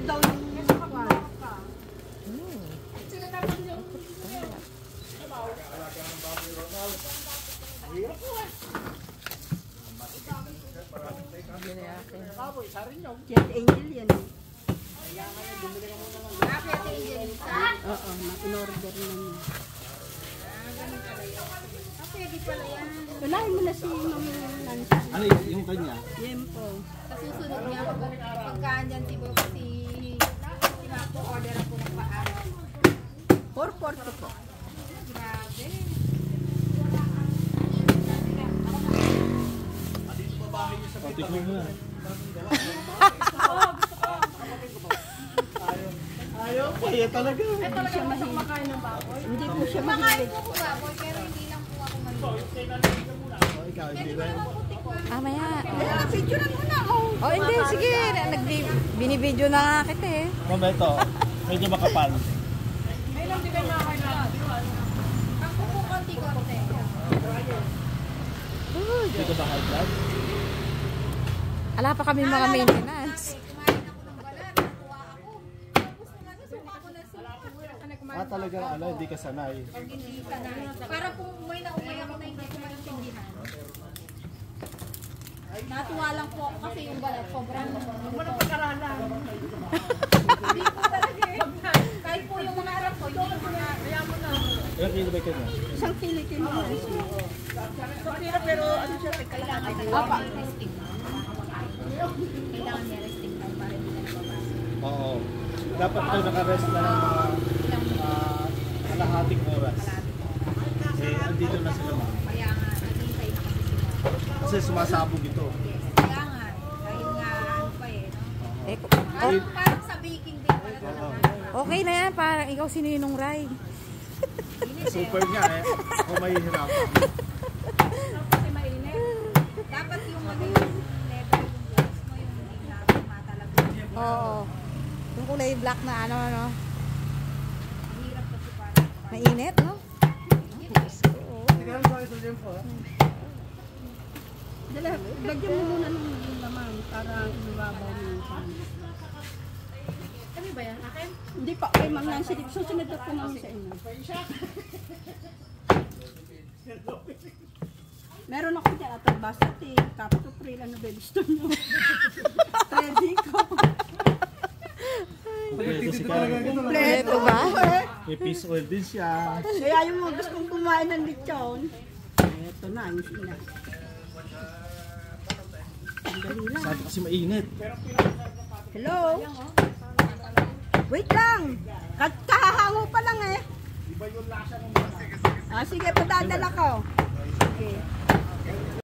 daw yung Jet Angel yan. Oo, in-order na niya. Walahin mo na si Ma'am Nancy. Ano yung kanya? Yan po. Sa susunod niya, pagka andyan si Marco, order ako ng paan. 440 po. Grabe. Tikman mo na. Ayaw, kaya talaga. Ay, talaga siya makain ng baboy? Hindi po siya Makain mahilig. po ko baboy, pero hindi lang po ako mahilig. Ikaw, hindi ba? Maya. Kaya picture mo na. Oh, hindi. Sige. Binibidyo na nga kita eh. Ma'am, ito. Medyo makapal. Ay lang, di ba yung makain na? Ang po konti-konti. Dito ba high blood? Ala pa kami mga maintenance. Kumain ako ng balat, nakuha ako. Tapos nung ano, suka ko na sila. Talagang hindi ka sanay. Pag hindi ka na. Para kung umay na umay ako na hindi ko maintindihan. Natuwa lang po ako kasi yung balat sobrang walang pag-aralan. Hindi po talaga eh. Kahit po yung mga anak ko, hindi ko na. Kaya mo na. Ilang kilo ba ka na? Isang kilo mo. Pero ano siya, kailangan may resting. Kailangan may resting time para hindi na napapasok. Oo. Dapat ito nakarest na ng mga kalahating oras. Andito na sila ma'am. Kaya nga, naghihintay na kasi sila. Kasi sumasabog ito. Yes, kaya nga. Dahil nga, ano pa eh, no? Parang sa baking din pala talaga. Okay na yan. Parang ikaw sininong Ray. Super nga eh. Ako mahihirapan. Kasi mainit. Dapat yung ano yung level yung glass mo, yung hindi na matalaga. Oo. Yung kulay black na ano. Mahirap kasi parang. Mainit, no? Dala, lagyan mo muna ng laman para ibabaw mo yung pan. Kami ba yan? Akin? Hindi pa, kay Ma'am Nancy. Susunod na po namin sa inyo. Meron ako dyan at basati, kapto pril, ano ba gusto nyo? Ready ko. Kompleto si Karen. Kompleto ba? May fish oil din siya. Kaya yung mga gusto kong kumain ng lechon, eto na, yung sina. Ang dali lang. Sabi kasi mainit. Hello? Wait lang! Kahahango pa lang eh. Ah, sige, padadala ko. Sige.